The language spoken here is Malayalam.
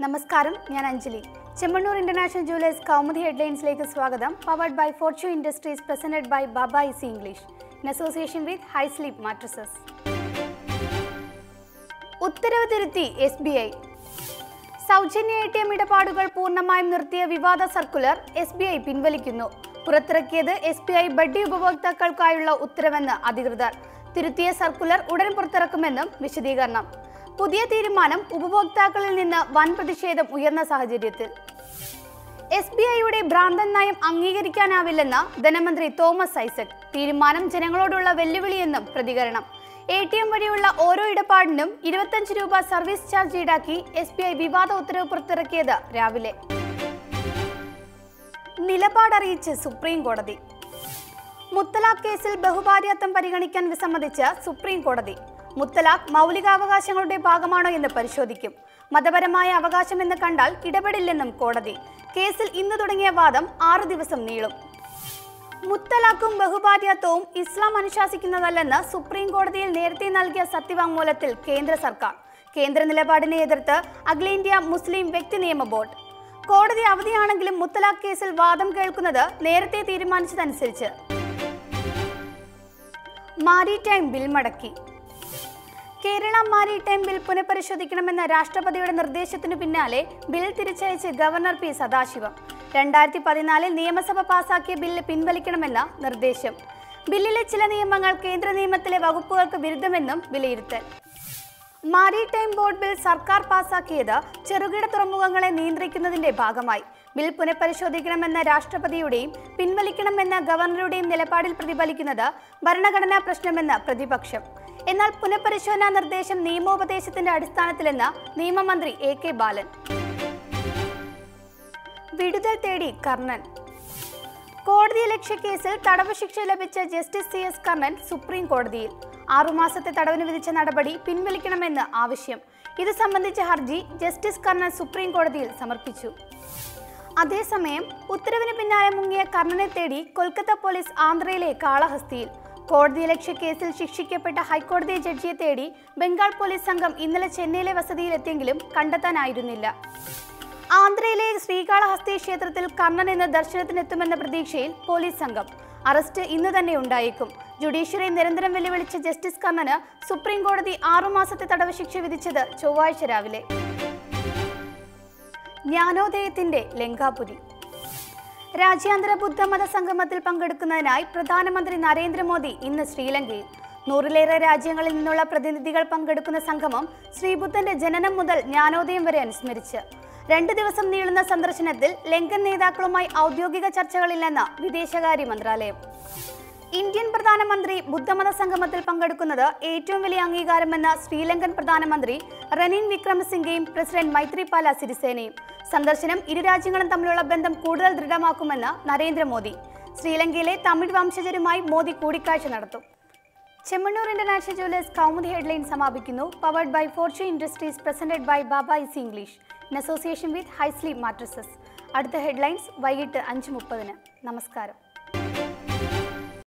നമസ്കാരം, ഞാൻ അഞ്ജലി. ചെമ്മണ്ണൂർ ഇന്റർനാഷണൽ ജുവലേഴ്സ് കൗമുദി ഹെഡ്ലൈൻസിലേക്ക് സ്വാഗതം. Powered by Fortune industries, presented by Baba easy English in association with high sleep Mattresses. ഉത്തരവ് തിരുത്തി SBI. സൗജന്യ ATM ഇടപാടുകൾ പൂർണ്ണമായും നിർത്തിയ വിവാദ സർക്കുലർ SBI പിൻവലിക്കുന്നു. പുറത്തിറക്കിയത് SBI ബഡ്ഡി ഉപഭോക്താക്കൾക്കായുള്ള ഉത്തരവെന്ന് അധികൃതർ. തിരുത്തിയ സർക്കുലർ ഉടൻ പുറത്തിറക്കുമെന്നും വിശദീകരണം. പുതിയ തീരുമാനം ഉപഭോക്താക്കളിൽ നിന്ന് വൻ പ്രതിഷേധം ഉയർന്ന സാഹചര്യത്തിൽ SBIയുടെ ഭ്രാന്തൻ നയം അംഗീകരിക്കാനാവില്ലെന്ന് ധനമന്ത്രി തോമസ് ഐസക്. തീരുമാനം ജനങ്ങളോടുള്ള വെല്ലുവിളിയെന്നും പ്രതികരണം. ATM വഴിയുള്ള ഓരോ ഇടപാടിനും 25 രൂപ സർവീസ് ചാർജ് ഈടാക്കി SBI വിവാദ ഉത്തരവ് പുറത്തിറക്കിയത് രാവിലെ. നിലപാടറിയിച്ച് സുപ്രീം കോടതി. മുത്തലാഖ് കേസിൽ ബഹുഭാര്യാത്വം പരിഗണിക്കാൻ വിസമ്മതിച്ച് സുപ്രീം കോടതി. മുത്തലാഖ് മൗലികാവകാശങ്ങളുടെ ഭാഗമാണോ എന്ന് പരിശോധിക്കും. മതപരമായ അവകാശമെന്ന് കണ്ടാൽ ഇടപെടില്ലെന്നും കോടതി. കേസിൽ ഇന്ന് തുടങ്ങിയ വാദം 6 ദിവസം നീളും. മുത്തലാഖും ബഹുഭാര്യാത്വവും ഇസ്ലാം അനുശാസിക്കുന്നതല്ലെന്ന് സുപ്രീം കോടതിയിൽ നേരത്തെ നൽകിയ സത്യവാങ്മൂലത്തിൽ കേന്ദ്ര സർക്കാർ. കേന്ദ്ര നിലപാടിനെ എതിർത്ത് അഖിലേന്ത്യാ മുസ്ലിം വ്യക്തി നിയമ ബോർഡ്. കോടതി അവധിയാണെങ്കിലും മുത്തലാഖ് കേസിൽ വാദം കേൾക്കുന്നത് നേരത്തെ തീരുമാനിച്ചതനുസരിച്ച്. മാരിടൈം ബിൽ മടക്കി. കേരള മാരിടൈം ബിൽ പുനഃപരിശോധിക്കണമെന്ന രാഷ്ട്രപതിയുടെ നിർദ്ദേശത്തിനു പിന്നാലെ ബിൽ തിരിച്ചയച്ച് ഗവർണർ P. സദാശിവം. 2014 നിയമസഭ പാസാക്കിയ ബില്ല് പിൻവലിക്കണമെന്ന നിർദ്ദേശം. ബില്ലിലെ ചില നിയമങ്ങൾ കേന്ദ്ര നിയമത്തിലെ വകുപ്പുകൾക്ക് വിരുദ്ധമെന്നും വിലയിരുത്തൽ. മാരിടൈം ബോർഡ് ബിൽ സർക്കാർ പാസാക്കിയത് ചെറുകിട തുറമുഖങ്ങളെ നിയന്ത്രിക്കുന്നതിന്റെ ഭാഗമായി. ബിൽ പുനഃപരിശോധിക്കണമെന്ന രാഷ്ട്രപതിയുടെയും പിൻവലിക്കണമെന്ന ഗവർണറുടെയും നിലപാടിൽ പ്രതിഫലിക്കുന്നത് ഭരണഘടനാ പ്രശ്നമെന്ന് പ്രതിപക്ഷം. എന്നാൽ പുനഃപരിശോധനാ നിർദ്ദേശം നിയമോപദേശത്തിന്റെ അടിസ്ഥാനത്തിലെന്ന് നിയമമന്ത്രി AK ബാലൻ. വിടുതൽ തേടി കർണൻ. കോടതിയലക്ഷ്യ കേസിൽ തടവ് ശിക്ഷ ലഭിച്ച ജസ്റ്റിസ് CS കർണൻ സുപ്രീം കോടതിയിൽ. 6 മാസത്തെ തടവിന് വിധിച്ച നടപടി പിൻവലിക്കണമെന്ന് ആവശ്യം. ഇത് സംബന്ധിച്ച ഹർജി ജസ്റ്റിസ് കർണൻ സുപ്രീം കോടതിയിൽ സമർപ്പിച്ചു. അതേസമയം ഉത്തരവിന് പിന്നാലെ മുങ്ങിയ കർണനെ തേടി കൊൽക്കത്ത പോലീസ് ആന്ധ്രയിലെ കാളഹസ്തിയിൽ. കോടതിയലക്ഷ്യ കേസിൽ ശിക്ഷിക്കപ്പെട്ട ഹൈക്കോടതി ജഡ്ജിയെ തേടി ബംഗാൾ പോലീസ് സംഘം ഇന്നലെ ചെന്നൈയിലെ വസതിയിലെത്തിയെങ്കിലും കണ്ടെത്താനായിരുന്നില്ല. ആന്ധ്രയിലെ ശ്രീകാളഹസ്തി ക്ഷേത്രത്തിൽ കർണൻ ഇന്ന് ദർശനത്തിനെത്തുമെന്ന പ്രതീക്ഷയിൽ പോലീസ് സംഘം. അറസ്റ്റ് ഇന്ന് തന്നെ ഉണ്ടായേക്കും. ജുഡീഷ്യറി നിരന്തരം വെല്ലുവിളിച്ച ജസ്റ്റിസ് കർണന് സുപ്രീം കോടതി 6 മാസത്തെ തടവ് ശിക്ഷ വിധിച്ചത് ചൊവ്വാഴ്ച രാവിലെ. ജ്ഞാനോദയത്തിന്റെ ലങ്കാപുരി. രാജ്യാന്തര ബുദ്ധമത സംഗമത്തിൽ പങ്കെടുക്കുന്നതിനായി പ്രധാനമന്ത്രി നരേന്ദ്രമോദി ഇന്ന് ശ്രീലങ്കയിൽ. 100ലേറെ രാജ്യങ്ങളിൽ നിന്നുള്ള പ്രതിനിധികൾ പങ്കെടുക്കുന്ന സംഗമം ശ്രീബുദ്ധന്റെ ജനനം മുതൽ ജ്ഞാനോദയം വരെ അനുസ്മരിച്ച് 2 ദിവസം നീളുന്ന സന്ദർശനത്തിൽ ലങ്കൻ നേതാക്കളുമായി ഔദ്യോഗിക ചർച്ചകളില്ലെന്ന് വിദേശകാര്യ മന്ത്രാലയം. ഇന്ത്യൻ പ്രധാനമന്ത്രി ബുദ്ധമത സംഗമത്തിൽ പങ്കെടുക്കുന്നത് ഏറ്റവും വലിയ അംഗീകാരമെന്ന് ശ്രീലങ്കൻ പ്രധാനമന്ത്രി റനിൽ വിക്രമസിംഗെയും പ്രസിഡന്റ് മൈത്രിപാല സിരിസേനയും. സന്ദർശനം ഇരു രാജ്യങ്ങളും തമ്മിലുള്ള ബന്ധം കൂടുതൽ ദൃഢമാക്കുമെന്ന് നരേന്ദ്രമോദി. ശ്രീലങ്കയിലെ തമിഴ് വംശജരുമായി മോദി കൂടിക്കാഴ്ച നടത്തും. Chemmanur international jewellers Kaumudi headline സമാപിക്കുന്നു. Powered by Fortune industries, presented by Baba easy English in association with high sleep mattresses. അടുത്ത ഹെഡ്ലൈൻസ് വൈകിട്ട് 5:30. നമസ്കാരം.